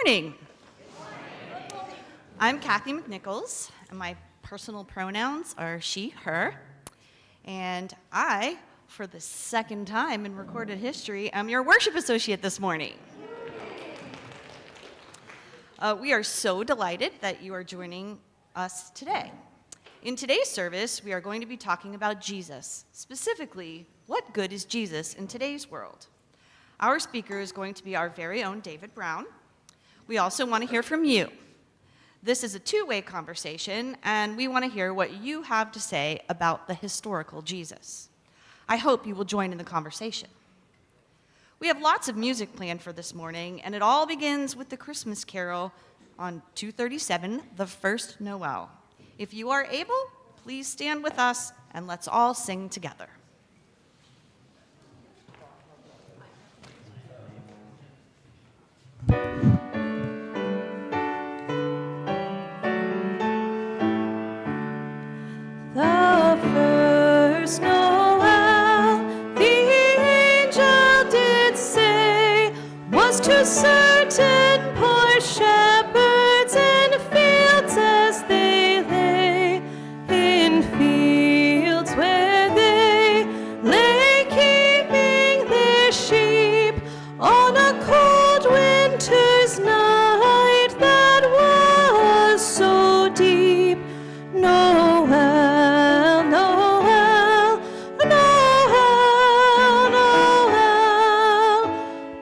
morning. I'm Kathy McNichols, and my personal pronouns are she, her. And I, for the second time in recorded history, am your worship associate this morning. We are so delighted that you are joining us today. In today's service, we are going to be talking about Jesus. Specifically, what good is Jesus in today's world? Our speaker is going to be our very own David Brown. We also want to hear from you. This is a two-way conversation, and we want to hear what you have to say about the historical Jesus. I hope you will join in the conversation. We have lots of music planned for this morning, and it all begins with the Christmas carol on 237, The First Noel. If you are able, please stand with us, and let's all sing together. The first Noel, the angel did say, was to certain poor shepherds in fields as they lay, in fields where they lay keeping their sheep on a cold winter's night that was so deep. Noel, Noel, Noel, Noel,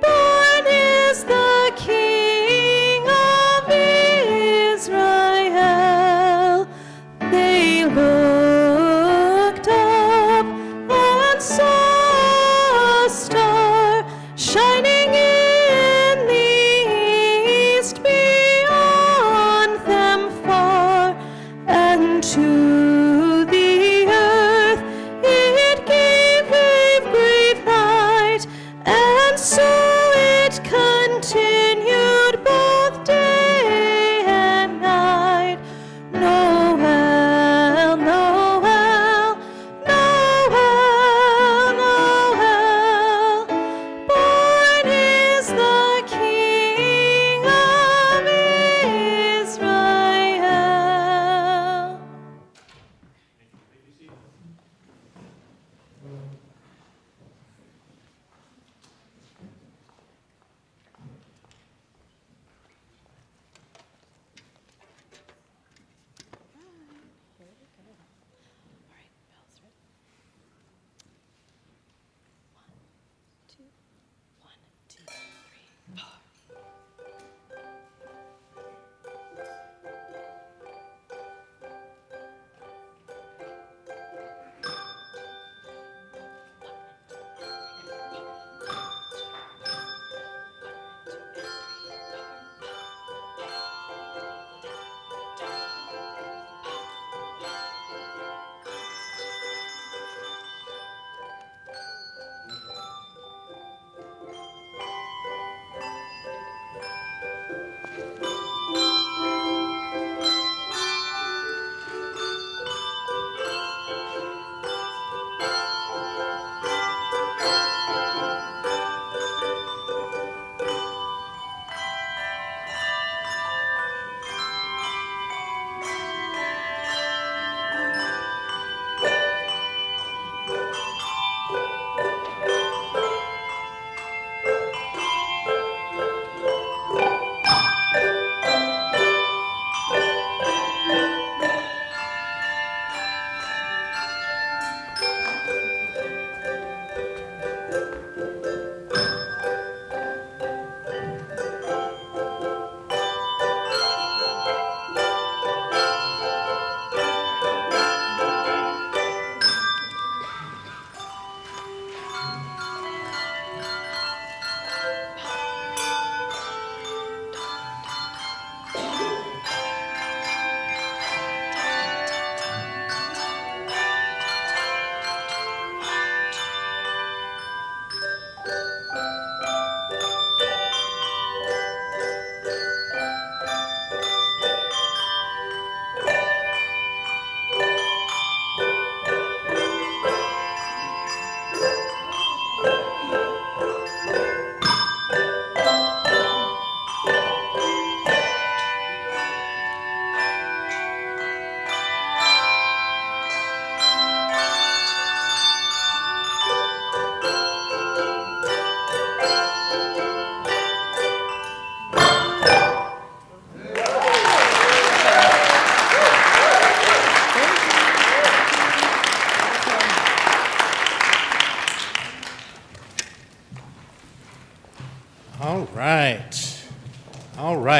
born is the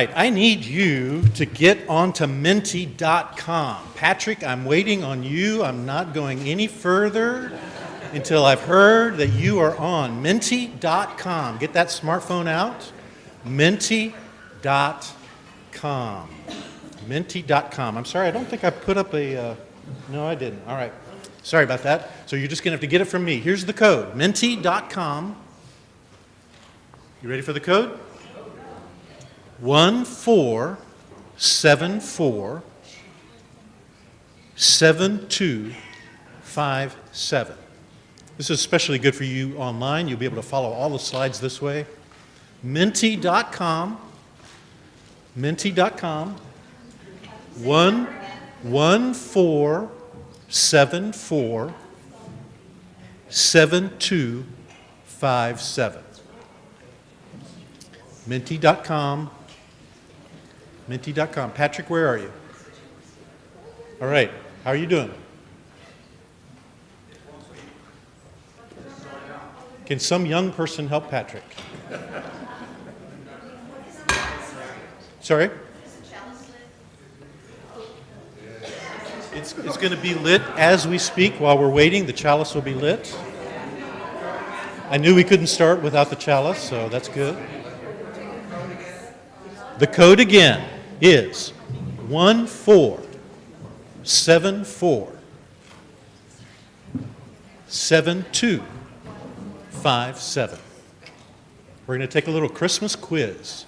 right, I need you to get onto menti.com. Patrick, I'm waiting on you. I'm not going any further until I've heard that you are on menti.com. Get that smartphone out. Menti.com. Menti.com. I'm sorry, I don't think I put up a, no, I didn't. All right. Sorry about that. So you're just going to have to get it from me. Here's the code, menti.com. You ready for the code? 1474 7257. This is especially good for you online. You'll be able to follow all the slides this way. Menti.com. Menti.com. 1474 7257. Menti.com. Menti.com. Patrick, where are you? All right. How are you doing? Can some young person help Patrick? Sorry? It's going to be lit as we speak while we're waiting. The chalice will be lit. I knew we couldn't start without the chalice, so that's good. The code again is 1474 7257. We're going to take a little Christmas quiz.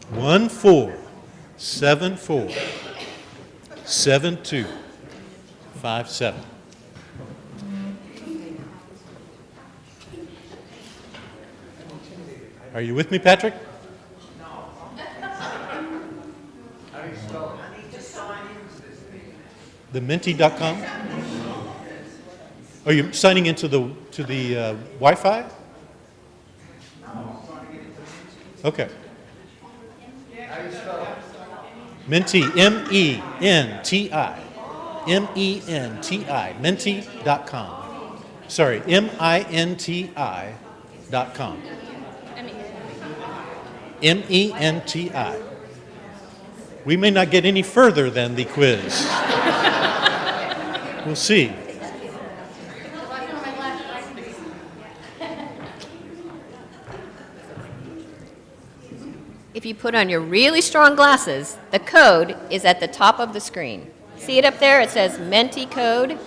1474 7257. Are you with me, Patrick? No. The menti.com? Are you signing into the Wi-Fi? Okay. Menti, M-E-N-T-I. M-E-N-T-I. Menti.com. Sorry, M-I-N-T-I.com. M-E-N-T-I. We may not get any further than the quiz. We'll see. If you put on your really strong glasses, the code is at the top of the screen. See it up there? It says Menti code.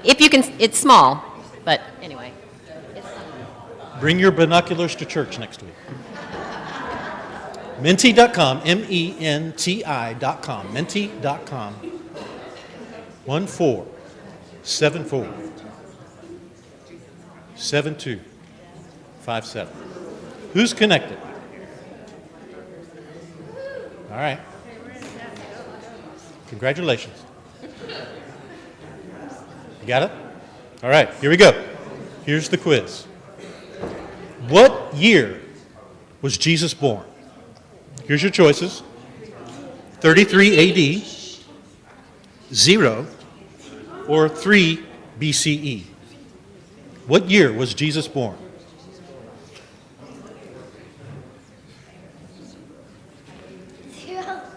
If you can, it's small, but anyway. Bring your binoculars to church next week. Menti.com, M-E-N-T-I.com, Menti.com, 1474 7257. Who's connected? All right. Congratulations. You got it? All right, here we go. Here's the quiz. What year was Jesus born? Here's your choices. 33 AD, 0, or 3 BCE. What year was Jesus born?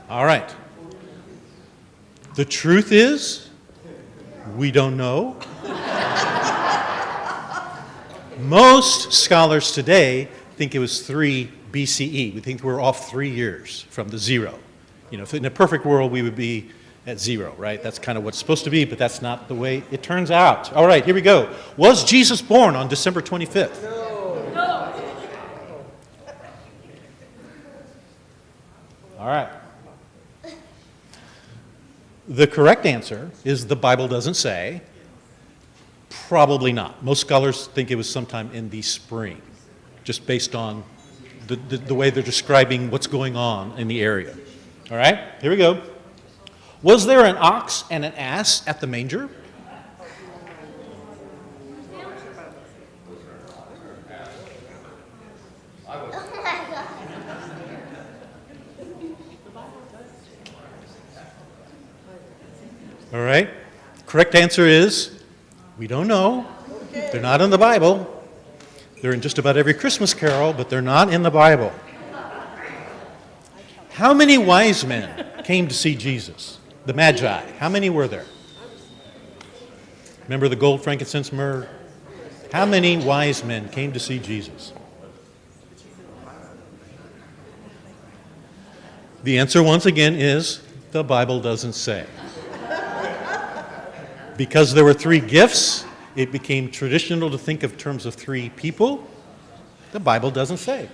All right. The truth is, we don't know. Most scholars today think it was 3 BCE. We think we're off 3 years from the 0. You know, if in a perfect world, we would be at 0, right? That's kind of what's supposed to be, but that's not the way it turns out. All right, here we go. Was Jesus born on December 25th? No. All right. The correct answer is the Bible doesn't say. Probably not. Most scholars think it was sometime in the spring, just based on the way they're describing what's going on in the area. All right, here we go. Was there an ox and an ass at the manger? All right, correct answer is we don't know. They're not in the Bible. They're in just about every Christmas carol, but they're not in the Bible. How many wise men came to see Jesus? The Magi. How many were there? Remember the gold, frankincense, myrrh? How many wise men came to see Jesus? The answer, once again, is the Bible doesn't say. Because there were 3 gifts, it became traditional to think of terms of 3 people. The Bible doesn't say.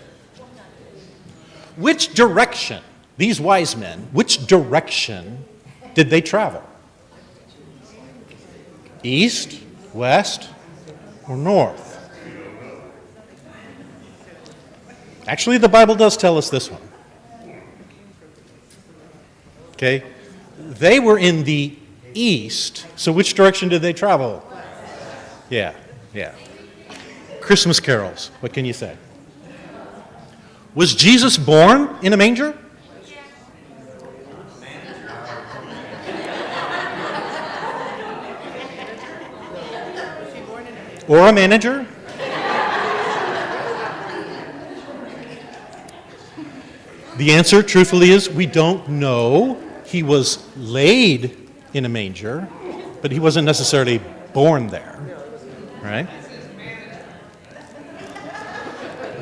Which direction, these wise men, which direction did they travel? East, west, or north? Actually, the Bible does tell us this one. Okay? They were in the east, so which direction did they travel? Yeah. Christmas carols, what can you say? Was Jesus born in a manger? Or a manager? The answer, truthfully, is we don't know. He was laid in a manger, but he wasn't necessarily born there, right?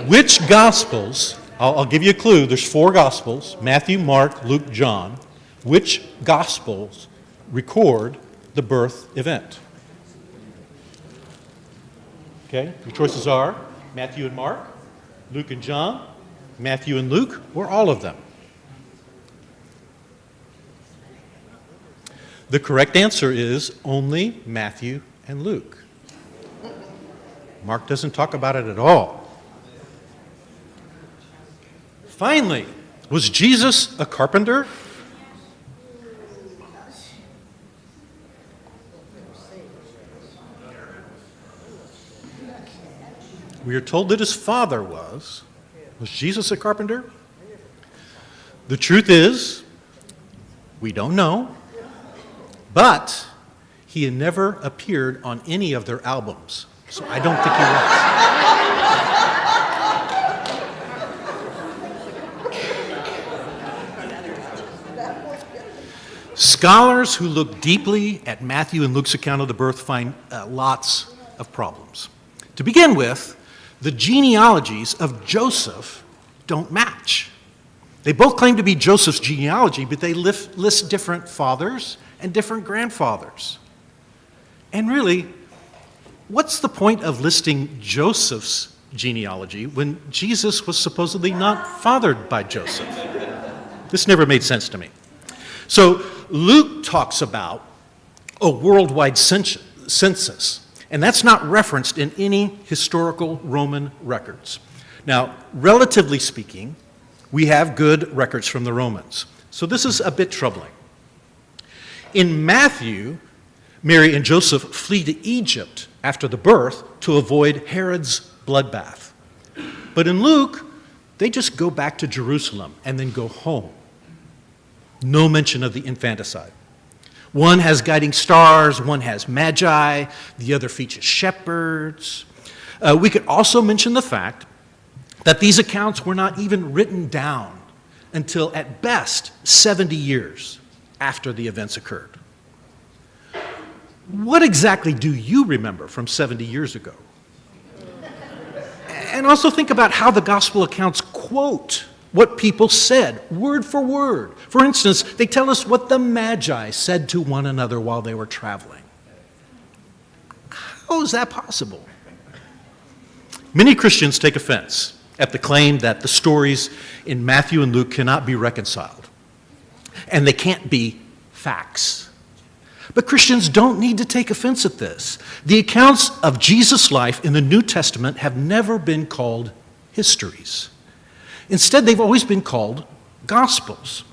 Which Gospels, I'll give you a clue, there's 4 Gospels, Matthew, Mark, Luke, John. Which Gospels record the birth event? Okay, your choices are Matthew and Mark, Luke and John, Matthew and Luke, or all of them. The correct answer is only Matthew and Luke. Mark doesn't talk about it at all. Finally, was Jesus a carpenter? We are told that his father was. Was Jesus a carpenter? The truth is, we don't know, but he had never appeared on any of their albums, so I don't think he was. Scholars who look deeply at Matthew and Luke's account of the birth find lots of problems. To begin with, the genealogies of Joseph don't match. They both claim to be Joseph's genealogy, but they list different fathers and different grandfathers. And really, what's the point of listing Joseph's genealogy when Jesus was supposedly not fathered by Joseph? This never made sense to me. So Luke talks about a worldwide census. And that's not referenced in any historical Roman records. Now, relatively speaking, we have good records from the Romans. So this is a bit troubling. In Matthew, Mary and Joseph flee to Egypt after the birth to avoid Herod's bloodbath. But in Luke, they just go back to Jerusalem and then go home. No mention of the infanticide. One has guiding stars, one has magi, the other features shepherds. We could also mention the fact that these accounts were not even written down until at best 70 years after the events occurred. What exactly do you remember from 70 years ago? And also think about how the gospel accounts quote what people said, word for word. For instance, they tell us what the Magi said to one another while they were traveling. How is that possible? Many Christians take offense at the claim that the stories in Matthew and Luke cannot be reconciled, and they can't be facts. But Christians don't need to take offense at this. The accounts of Jesus' life in the New Testament have never been called histories. Instead, they've always been called gospels.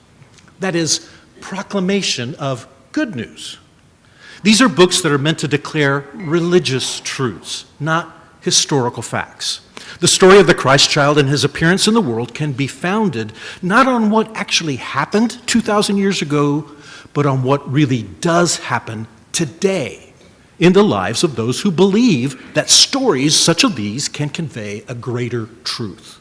That is, proclamation of good news. These are books that are meant to declare religious truths, not historical facts. The story of the Christ child and his appearance in the world can be founded not on what actually happened 2,000 years ago, but on what really does happen today in the lives of those who believe that stories such as these can convey a greater truth.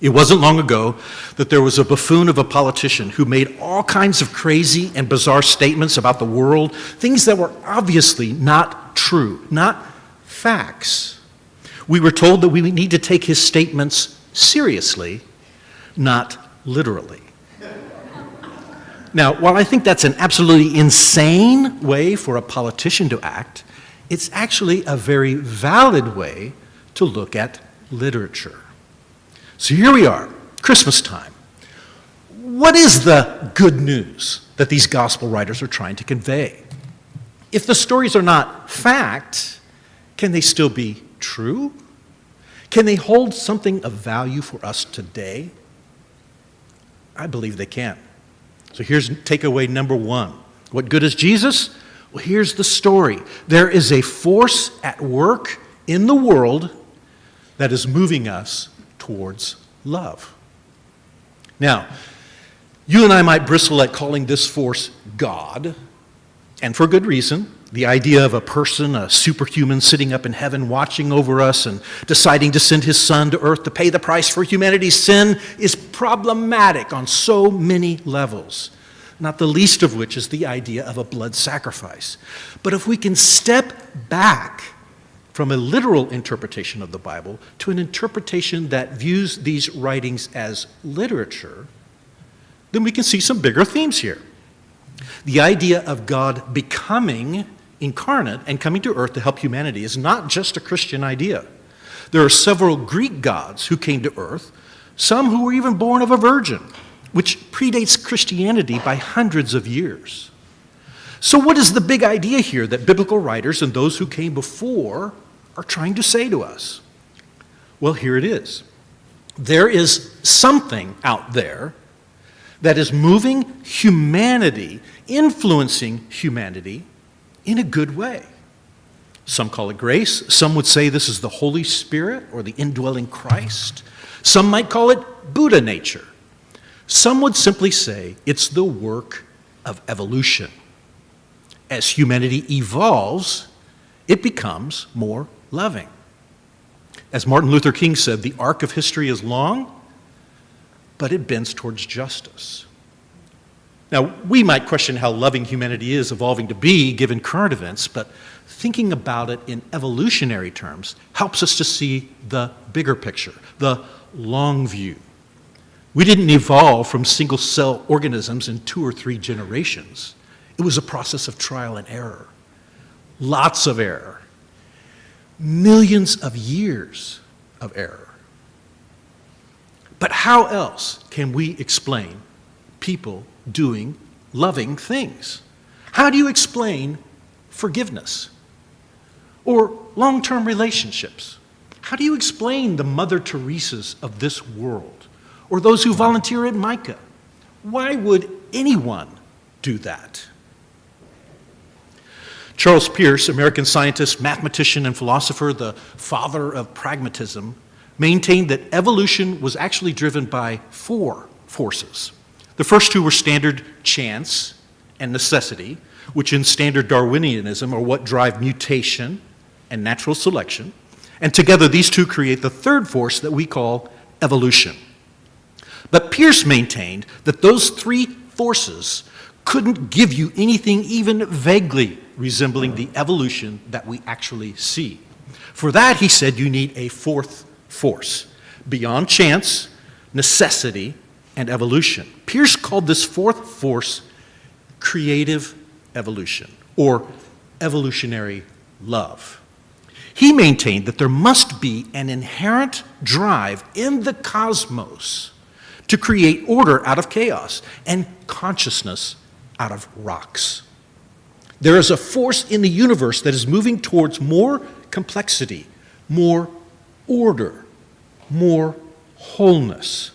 It wasn't long ago that there was a buffoon of a politician who made all kinds of crazy and bizarre statements about the world, things that were obviously not true, not facts. We were told that we need to take his statements seriously, not literally. Now, while I think that's an absolutely insane way for a politician to act, it's actually a very valid way to look at literature. So here we are, Christmas time. What is the good news that these gospel writers are trying to convey? If the stories are not fact, can they still be true? Can they hold something of value for us today? I believe they can. So here's takeaway number one. What good is Jesus? Well, here's the story. There is a force at work in the world that is moving us towards love. Now, you and I might bristle at calling this force God, and for good reason. The idea of a person, a superhuman, sitting up in heaven watching over us and deciding to send his son to earth to pay the price for humanity's sin is problematic on so many levels, not the least of which is the idea of a blood sacrifice. But if we can step back from a literal interpretation of the Bible to an interpretation that views these writings as literature, then we can see some bigger themes here. The idea of God becoming incarnate and coming to earth to help humanity is not just a Christian idea. There are several Greek gods who came to earth, some who were even born of a virgin, which predates Christianity by hundreds of years. So what is the big idea here that biblical writers and those who came before are trying to say to us? Well, here it is. There is something out there that is moving humanity, influencing humanity in a good way. Some call it grace. Some would say this is the Holy Spirit or the indwelling Christ. Some might call it Buddha nature. Some would simply say it's the work of evolution. As humanity evolves, it becomes more loving. As Martin Luther King said, the arc of history is long, but it bends towards justice. Now, we might question how loving humanity is evolving to be given current events, but thinking about it in evolutionary terms helps us to see the bigger picture, the long view. We didn't evolve from single-cell organisms in 2 or 3 generations. It was a process of trial and error, lots of error, millions of years of error. But how else can we explain people doing loving things? How do you explain forgiveness or long-term relationships? How do you explain the Mother Teresas of this world or those who volunteer at Micah? Why would anyone do that? Charles Peirce, American scientist, mathematician, and philosopher, the father of pragmatism, maintained that evolution was actually driven by 4 forces. The first 2 were standard chance and necessity, which in standard Darwinianism are what drive mutation and natural selection. And together these 2 create the third force that we call evolution. But Peirce maintained that those 3 forces couldn't give you anything even vaguely resembling the evolution that we actually see. For that, he said, you need a 4th force, beyond chance, necessity, and evolution. Peirce called this 4th force creative evolution, or evolutionary love. He maintained that there must be an inherent drive in the cosmos to create order out of chaos and consciousness out of rocks. There is a force in the universe that is moving towards more complexity, more order, more wholeness.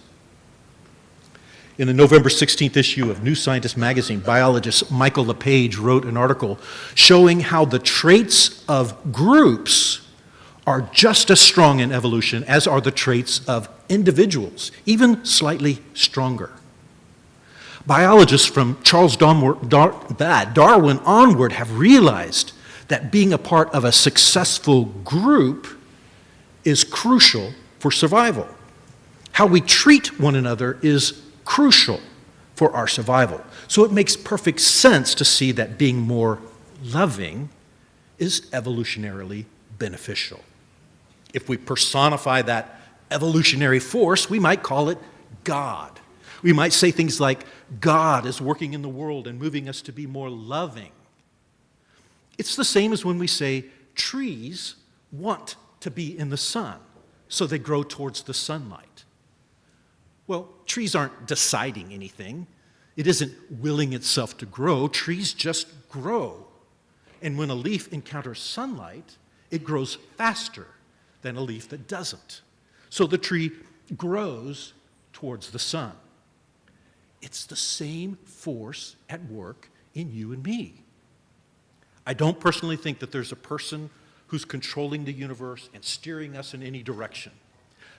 In the November 16th issue of New Scientist magazine, biologist Michael LePage wrote an article showing how the traits of groups are just as strong in evolution as are the traits of individuals, even slightly stronger. Biologists from Charles Darwin onward have realized that being a part of a successful group is crucial for survival. How we treat one another is crucial for our survival. So it makes perfect sense to see that being more loving is evolutionarily beneficial. If we personify that evolutionary force, we might call it God. We might say things like, God is working in the world and moving us to be more loving. It's the same as when we say trees want to be in the sun, so they grow towards the sunlight. Well, trees aren't deciding anything. It isn't willing itself to grow. Trees just grow. And when a leaf encounters sunlight, it grows faster than a leaf that doesn't. So the tree grows towards the sun. It's the same force at work in you and me. I don't personally think that there's a person who's controlling the universe and steering us in any direction.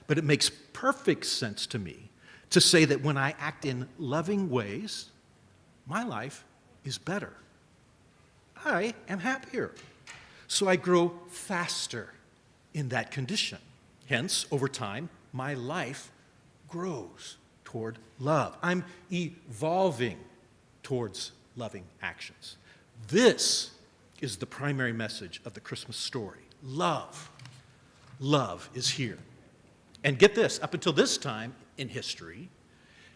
But it makes perfect sense to me to say that when I act in loving ways, my life is better. I am happier. So I grow faster in that condition. Hence, over time, my life grows toward love. I'm evolving towards loving actions. This is the primary message of the Christmas story. Love. Love is here. And get this, up until this time in history,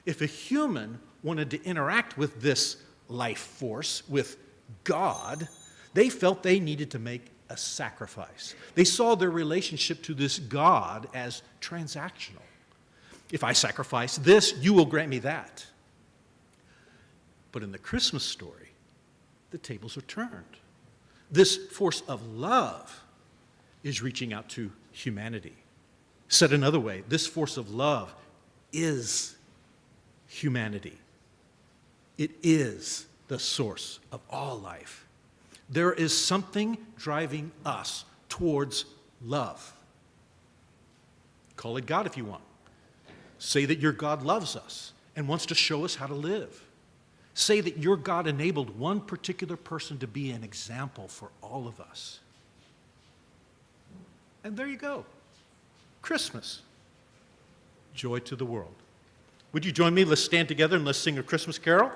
if a human wanted to interact with this life force, with God, they felt they needed to make a sacrifice. They saw their relationship to this God as transactional. If I sacrifice this, you will grant me that. But in the Christmas story, the tables are turned. This force of love is reaching out to humanity. Said another way, this force of love is humanity. It is the source of all life. There is something driving us towards love. Call it God if you want. Say that your God loves us and wants to show us how to live. Say that your God enabled one particular person to be an example for all of us. And there you go. Christmas. Joy to the world. Would you join me? Let's stand together and let's sing a Christmas carol.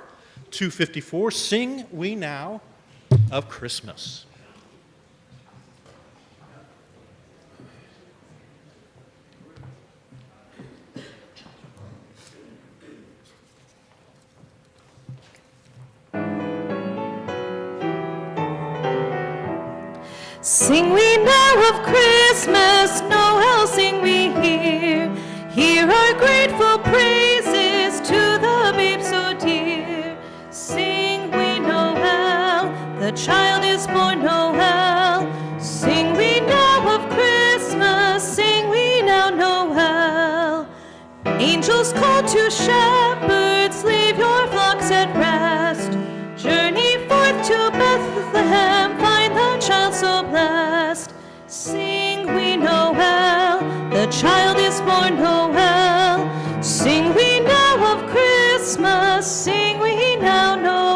254, Sing We Now of Christmas. Sing we now of Christmas, Noel sing we here. Hear our grateful praises to the babe so dear. Sing we Noel, the child is born Noel. Sing we now of Christmas, sing we now Noel. Angels call to shepherds, leave your flocks at rest. Journey forth to Bethlehem, find the child so blessed. Sing we Noel, the child is born Noel. Sing we now of Christmas, sing we now Noel.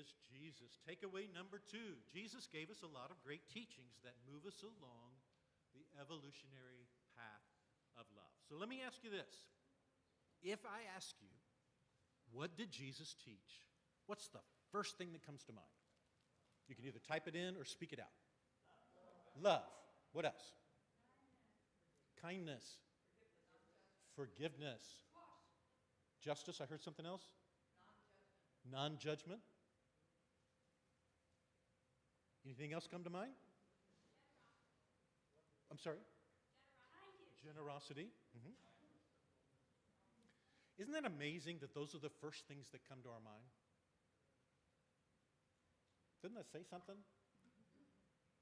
is Jesus. Takeaway number 2. Jesus gave us a lot of great teachings that move us along the evolutionary path of love. So let me ask you this. If I ask you, what did Jesus teach? What's the first thing that comes to mind? You can either type it in or speak it out. Love. What else? Kindness. Forgiveness. Justice. I heard something else. Non-judgment. Anything else come to mind? I'm sorry? Generosity. Mm-hmm. Isn't that amazing that those are the first things that come to our mind? Didn't that say something?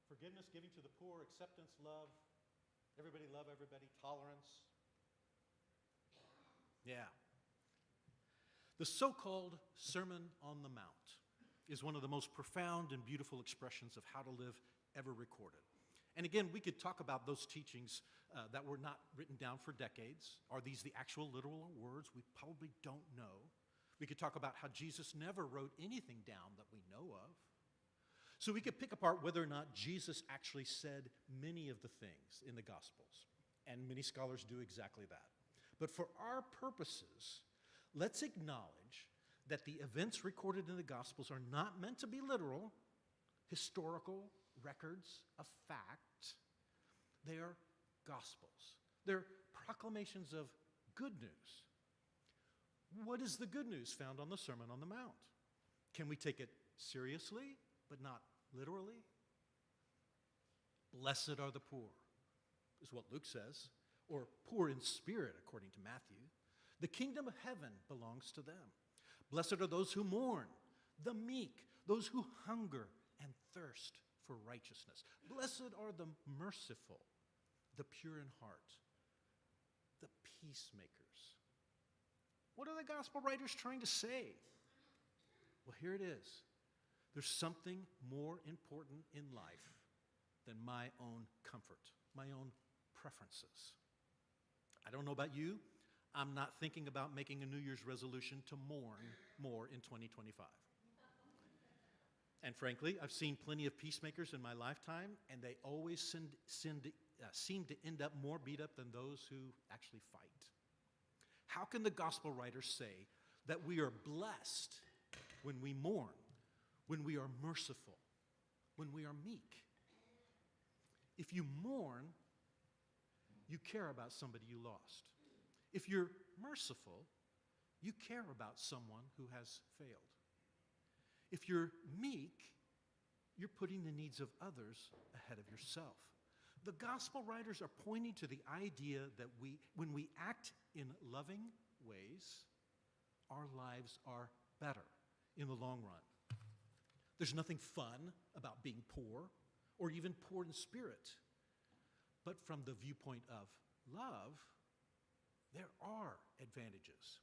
Forgiveness, giving to the poor, acceptance, love everybody, tolerance. Yeah. The so-called Sermon on the Mount is one of the most profound and beautiful expressions of how to live ever recorded. And again, we could talk about those teachings that were not written down for decades. Are these the actual literal words? We probably don't know. We could talk about how Jesus never wrote anything down that we know of. So we could pick apart whether or not Jesus actually said many of the things in the Gospels. And many scholars do exactly that. But for our purposes, let's acknowledge that the events recorded in the Gospels are not meant to be literal, historical records of fact. They are Gospels. They're proclamations of good news. What is the good news found on the Sermon on the Mount? Can we take it seriously, but not literally? Blessed are the poor, is what Luke says, or poor in spirit, according to Matthew. The kingdom of heaven belongs to them. Blessed are those who mourn, the meek, those who hunger and thirst for righteousness. Blessed are the merciful, the pure in heart, the peacemakers. What are the gospel writers trying to say? Well, here it is. There's something more important in life than my own comfort, my own preferences. I don't know about you. I'm not thinking about making a New Year's resolution to mourn more in 2025. And frankly, I've seen plenty of peacemakers in my lifetime, and they always seem to end up more beat up than those who actually fight. How can the gospel writers say that we are blessed when we mourn, when we are merciful, when we are meek? If you mourn, you care about somebody you lost. If you're merciful, you care about someone who has failed. If you're meek, you're putting the needs of others ahead of yourself. The gospel writers are pointing to the idea that when we act in loving ways, our lives are better in the long run. There's nothing fun about being poor or even poor in spirit. But from the viewpoint of love, there are advantages.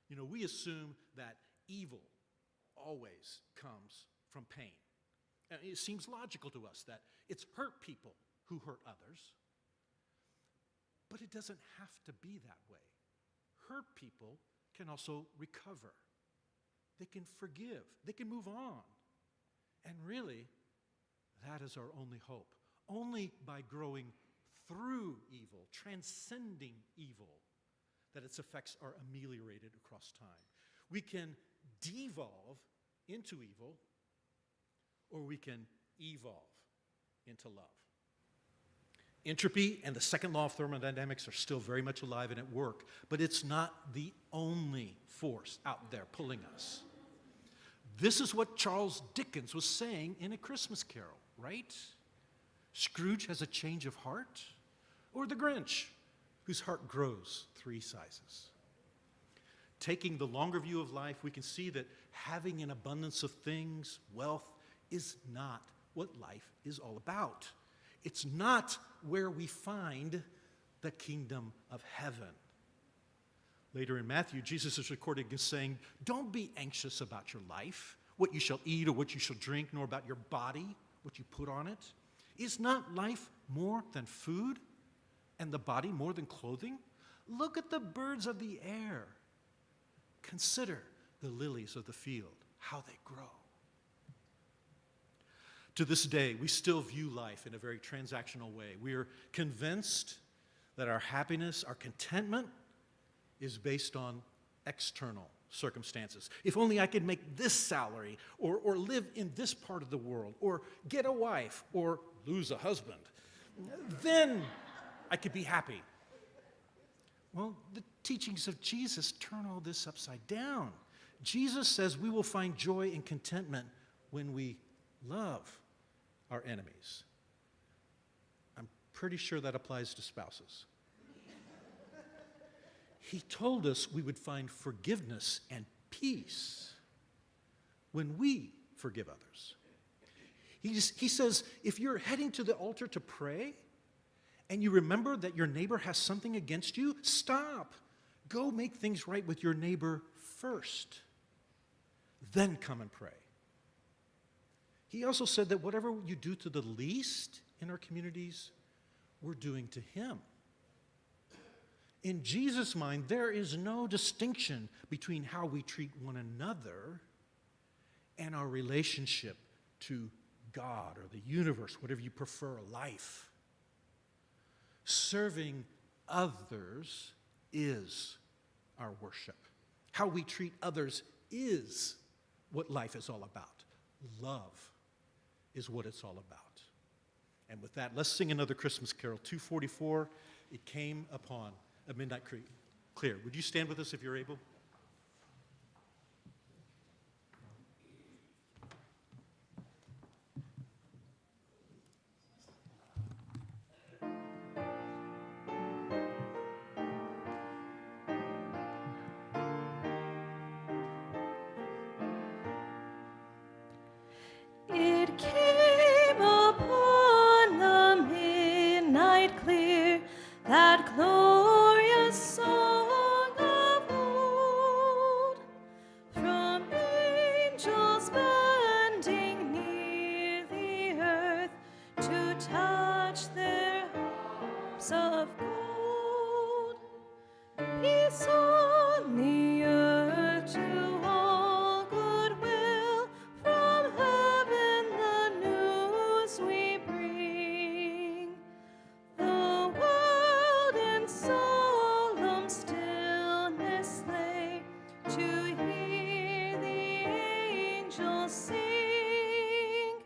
You know, we assume that evil always comes from pain. And it seems logical to us that it's hurt people who hurt others. But it doesn't have to be that way. Hurt people can also recover. They can forgive. They can move on. And really, that is our only hope. Only by growing through evil, transcending evil, that its effects are ameliorated across time. We can devolve into evil, or we can evolve into love. Entropy and the second law of thermodynamics are still very much alive and at work, but it's not the only force out there pulling us. This is what Charles Dickens was saying in A Christmas Carol, right? Scrooge has a change of heart, or the Grinch, whose heart grows 3 sizes. Taking the longer view of life, we can see that having an abundance of things, wealth, is not what life is all about. It's not where we find the kingdom of heaven. Later in Matthew, Jesus is recorded as saying, "Don't be anxious about your life, what you shall eat or what you shall drink, nor about your body, what you put on it. Is not life more than food, and the body more than clothing? Look at the birds of the air. Consider the lilies of the field, how they grow. To this day, we still view life in a very transactional way. We are convinced that our happiness, our contentment, is based on external circumstances. If only I could make this salary, or live in this part of the world, or get a wife, or lose a husband, then I could be happy. Well, the teachings of Jesus turn all this upside down. Jesus says we will find joy and contentment when we love our enemies. I'm pretty sure that applies to spouses. He told us we would find forgiveness and peace when we forgive others. He says if you're heading to the altar to pray and you remember that your neighbor has something against you, stop. Go make things right with your neighbor first. Then come and pray. He also said that whatever you do to the least in our communities, we're doing to him. In Jesus' mind, there is no distinction between how we treat one another and our relationship to God or the universe, whatever you prefer, life. Serving others is our worship. How we treat others is what life is all about. Love is what it's all about. And with that, let's sing another Christmas carol, 244, It Came Upon a Midnight Clear. Would you stand with us if you're able? It came upon the midnight clear, that glorious song of old, from angels bending near the earth to touch their harps of gold. Peace on the earth to all goodwill, from heaven the news we bring. The world in solemn stillness lay to hear the angels sing.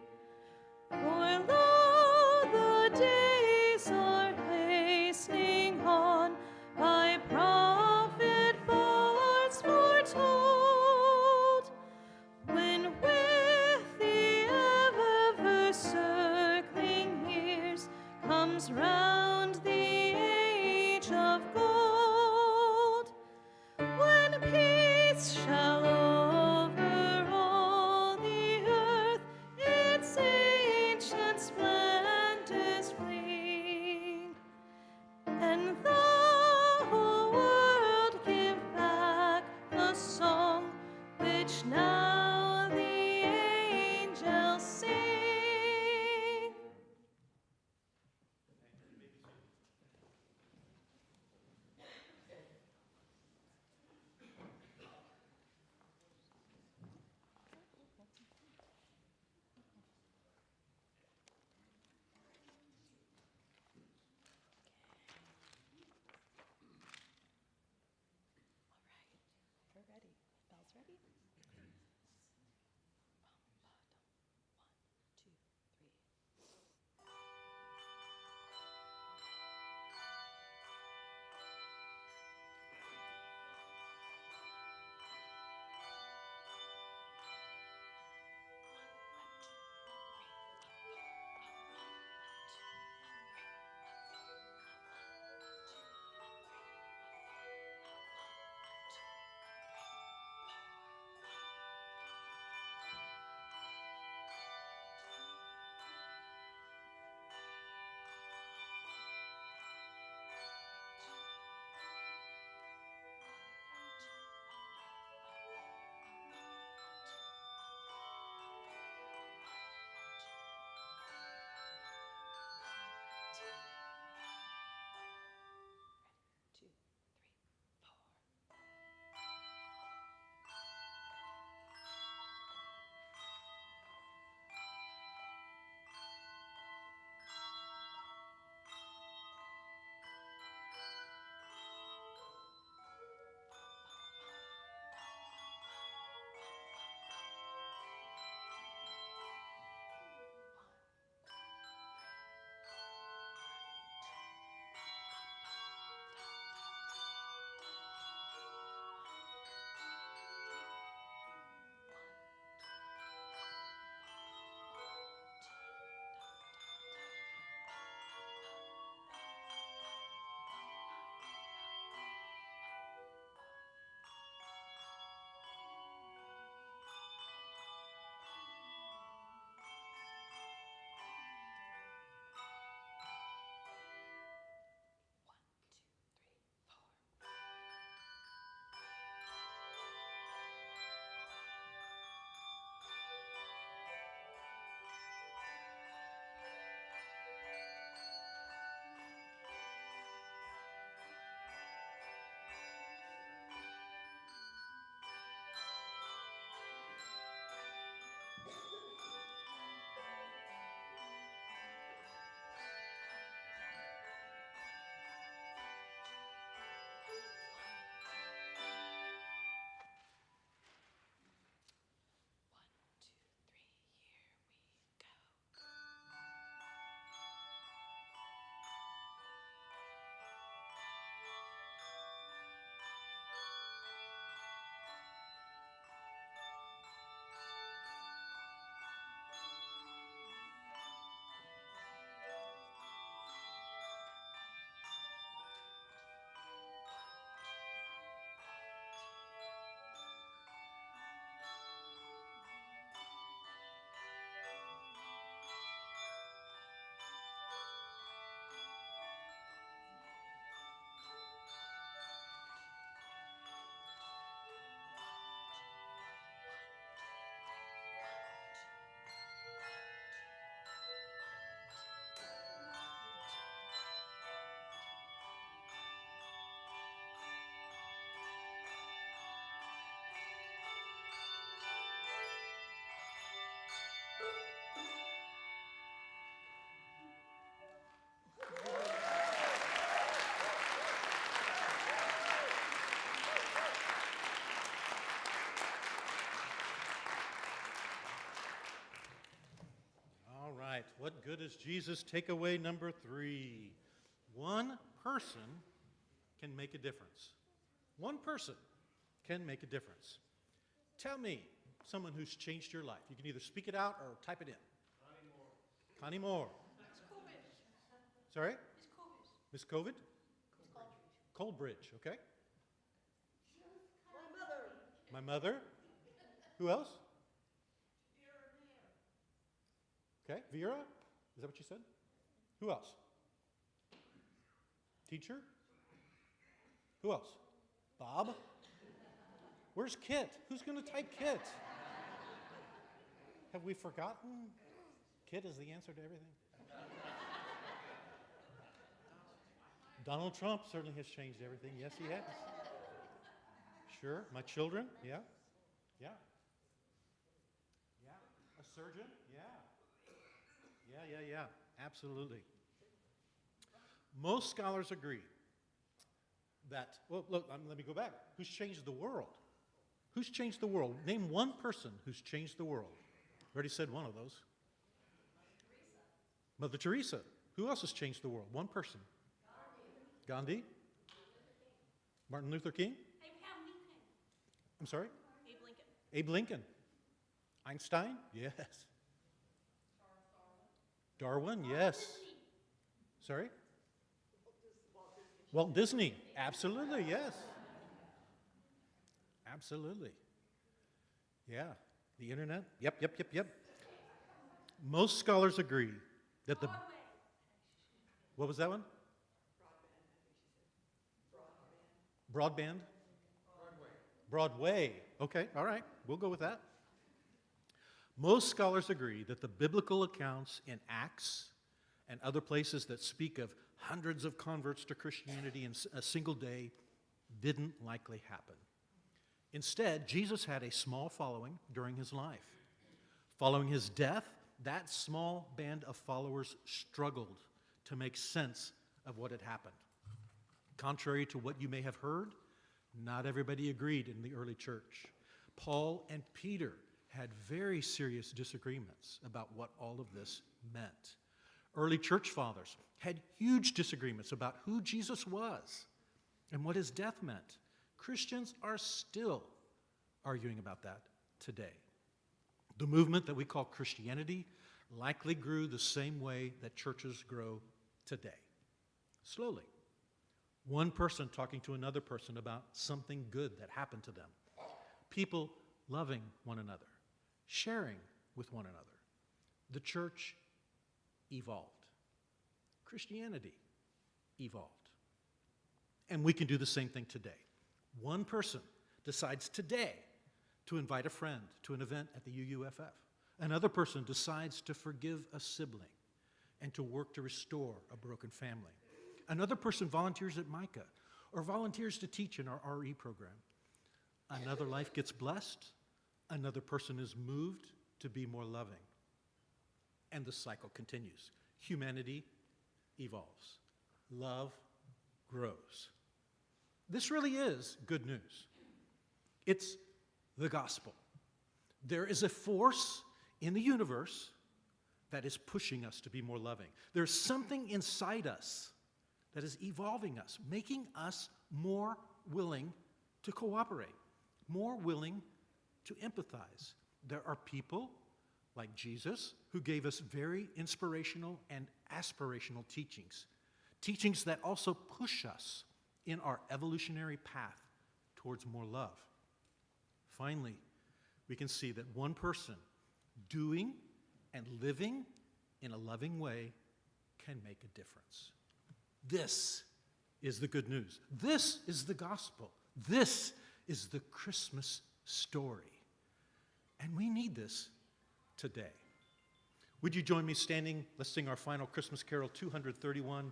For lo, the days are hastening on by prophet What good is Jesus? Takeaway number 3. One person can make a difference. One person can make a difference. Tell me someone who's changed your life. You can either speak it out or type it in. Connie Moore. Connie Moore. It's COVID. Sorry? It's COVID. Miss COVID? Coldbridge, okay. My mother. My mother. Who else? Okay, Vera? Is that what you said? Who else? Teacher? Who else? Bob? Where's Kit? Who's going to type Kit? Have we forgotten? Kit is the answer to everything. Donald Trump certainly has changed everything. Yes, he has. Sure. My children? Yeah. Yeah. Yeah. A surgeon? Yeah. Yeah. Absolutely. Most scholars agree that, well, look, let me go back. Who's changed the world? Who's changed the world? Name one person who's changed the world. Already said one of those. Mother Teresa. Who else has changed the world? One person. Gandhi? Martin Luther King? Abraham Lincoln. I'm sorry? Abe Lincoln. Abe Lincoln. Einstein? Yes. Darwin? Yes. Sorry? Walt Disney. Absolutely, yes. Absolutely. Yeah. The internet? Yep. Most scholars agree that the... Broadway. What was that one? Broadband? Broadway. Okay, all right. We'll go with that. Most scholars agree that the biblical accounts in Acts and other places that speak of hundreds of converts to Christianity in a single day didn't likely happen. Instead, Jesus had a small following during his life. Following his death, that small band of followers struggled to make sense of what had happened. Contrary to what you may have heard, not everybody agreed in the early church. Paul and Peter had very serious disagreements about what all of this meant. Early church fathers had huge disagreements about who Jesus was and what his death meant. Christians are still arguing about that today. The movement that we call Christianity likely grew the same way that churches grow today. Slowly. One person talking to another person about something good that happened to them. People loving one another, sharing with one another. The church evolved. Christianity evolved. And we can do the same thing today. One person decides today to invite a friend to an event at the UUFF. Another person decides to forgive a sibling and to work to restore a broken family. Another person volunteers at Micah or volunteers to teach in our RE program. Another life gets blessed. Another person is moved to be more loving. And the cycle continues. Humanity evolves. Love grows. This really is good news. It's the gospel. There is a force in the universe that is pushing us to be more loving. There's something inside us that is evolving us, making us more willing to cooperate, more willing to empathize. There are people like Jesus who gave us very inspirational and aspirational teachings, teachings that also push us in our evolutionary path towards more love. Finally, we can see that one person doing and living in a loving way can make a difference. This is the good news. This is the gospel. This is the Christmas story. And we need this today. Would you join me standing? Let's sing our final Christmas carol, 231,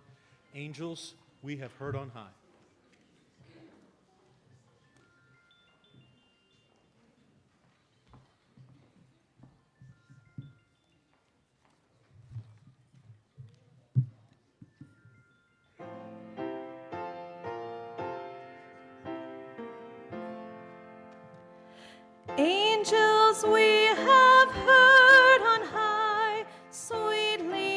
Angels We Have Heard on High. Angels we have heard on high, sweetly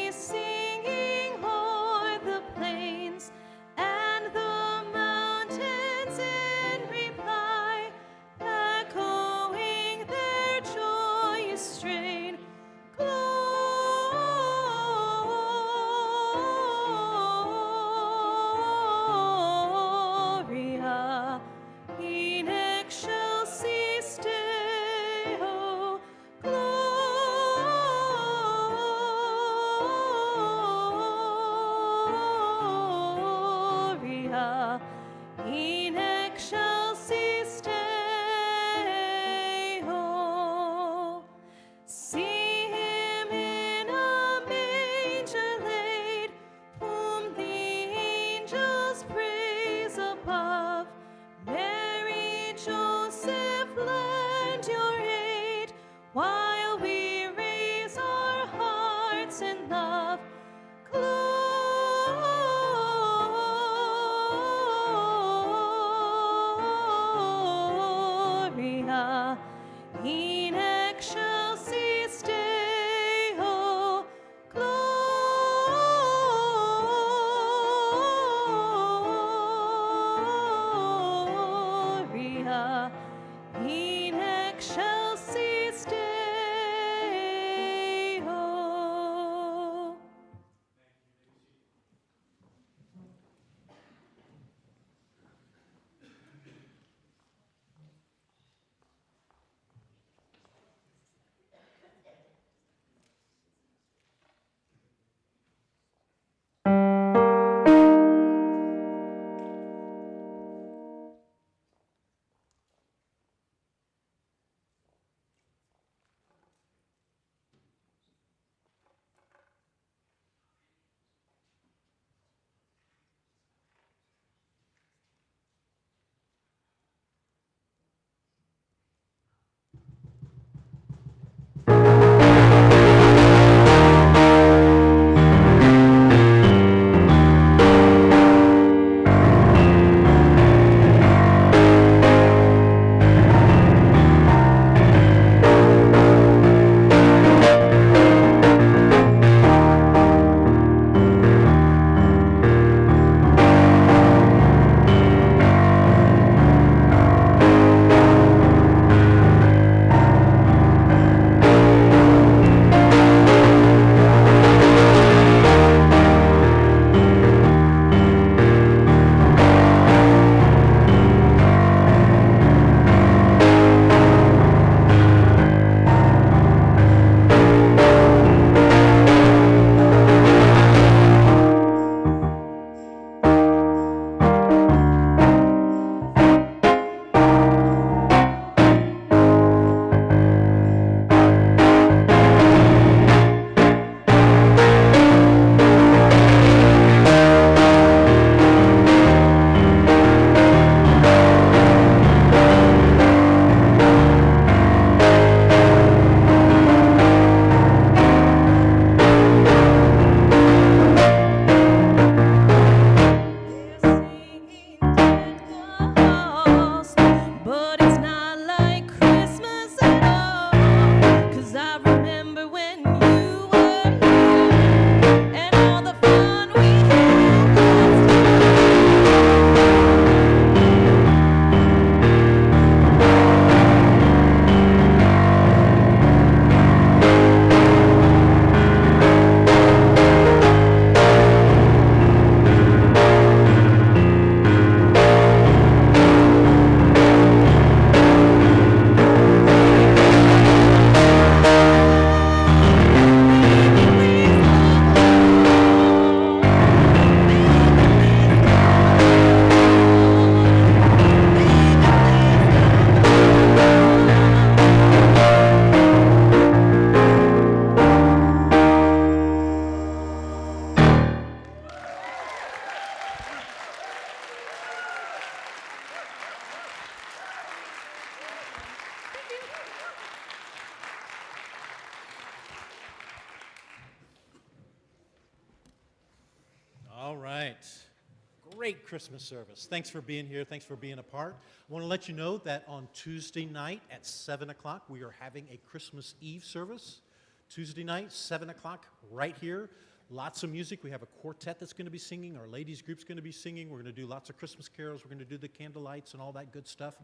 great Christmas service. Thanks for being here. Thanks for being a part. I want to let you know that on Tuesday night at 7 o'clock, we are having a Christmas Eve service. Tuesday night, 7 o'clock, right here. Lots of music. We have a quartet that's going to be singing. Our ladies group's going to be singing. We're going to do lots of Christmas carols. We're going to do the candle lights and all that good stuff.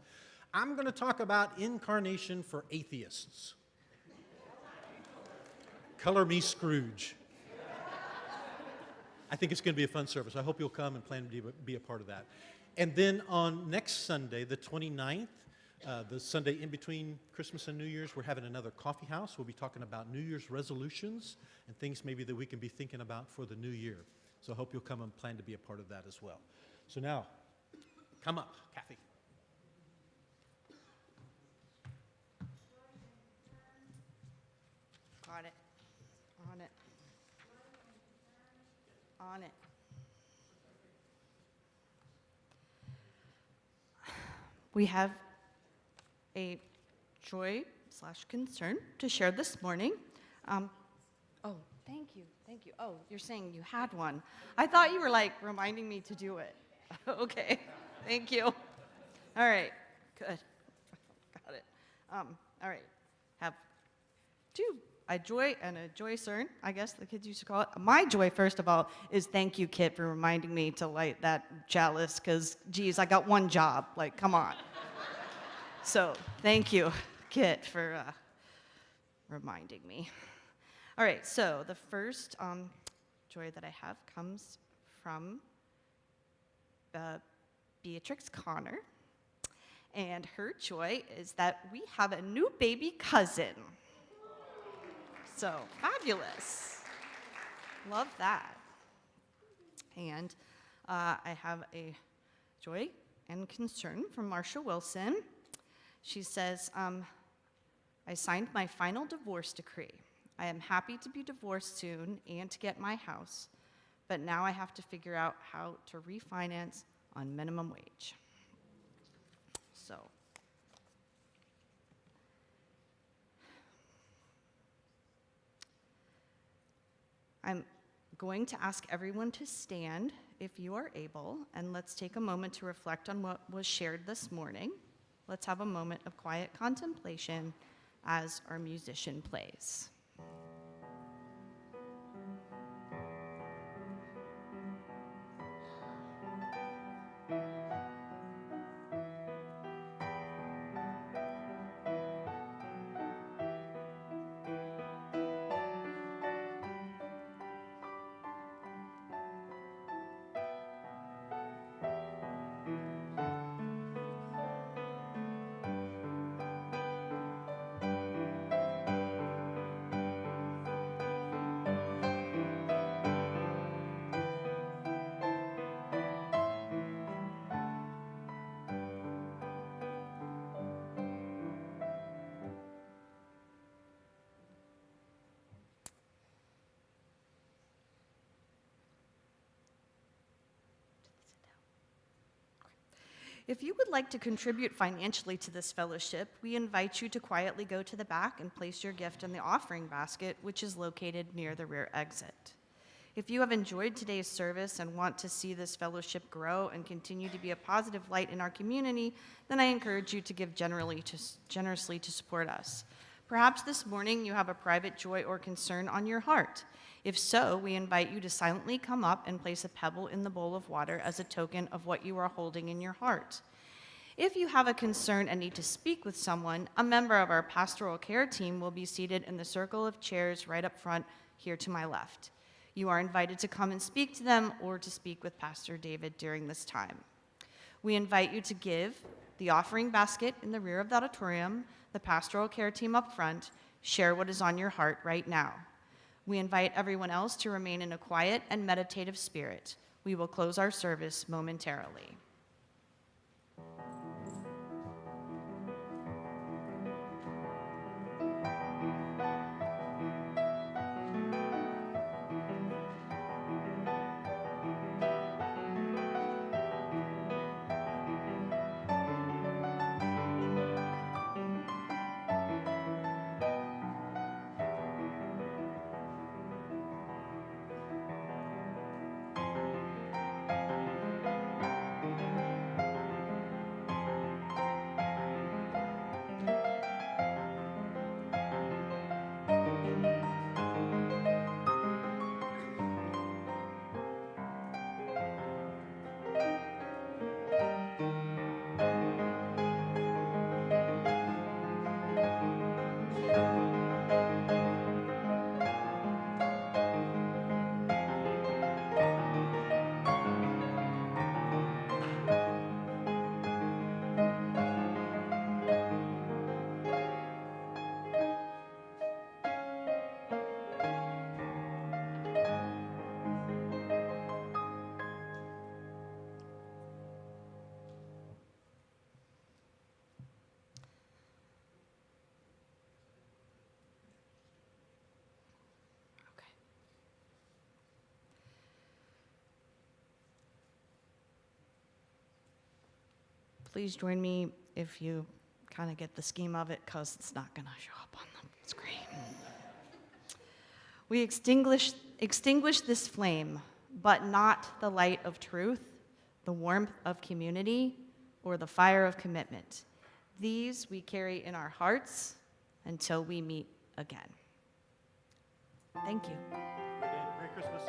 I'm going to talk about incarnation for atheists. Color me Scrooge. I think it's going to be a fun service. I hope you'll come and plan to be a part of that. And then on next Sunday, the 29th, the Sunday in between Christmas and New Year's, we're having another coffee house. We'll be talking about New Year's resolutions and things maybe that we can be thinking about for the new year. So I hope you'll come and plan to be a part of that as well. So now, come up, Kathy. Got it. On it. On it. We have a joy/concern to share this morning. Oh, thank you. Thank you. Oh, you're saying you had one. I thought you were like reminding me to do it. Okay. Thank you. All right. Good. Got it. All right. Have two. A joy and a joy-cern, I guess the kids used to call it. My joy, first of all, is thank you, Kit, for reminding me to light that chalice, because, geez, I got one job. Like, come on. So, thank you, Kit, for reminding me. All right, so the first joy that I have comes from Beatrix Connor, and her joy is that we have a new baby cousin. So fabulous. Love that. And I have a joy and concern from Marsha Wilson. She says, I signed my final divorce decree. I am happy to be divorced soon and to get my house, but now I have to figure out how to refinance on minimum wage. So. I'm going to ask everyone to stand if you are able, and let's take a moment to reflect on what was shared this morning. Let's have a moment of quiet contemplation as our musician plays. If you would like to contribute financially to this fellowship, we invite you to quietly go to the back and place your gift in the offering basket, which is located near the rear exit. If you have enjoyed today's service and want to see this fellowship grow and continue to be a positive light in our community, then I encourage you to give generously to support us. Perhaps this morning you have a private joy or concern on your heart. If so, we invite you to silently come up and place a pebble in the bowl of water as a token of what you are holding in your heart. If you have a concern and need to speak with someone, a member of our pastoral care team will be seated in the circle of chairs right up front here to my left. You are invited to come and speak to them or to speak with Pastor David during this time. We invite you to give the offering basket in the rear of the auditorium, the pastoral care team up front, share what is on your heart right now. We invite everyone else to remain in a quiet and meditative spirit. We will close our service momentarily. Please join me if you kind of get the scheme of it, because it's not going to show up on the screen. We extinguish this flame, but not the light of truth, the warmth of community, or the fire of commitment. These we carry in our hearts until we meet again. Thank you. Merry Christmas.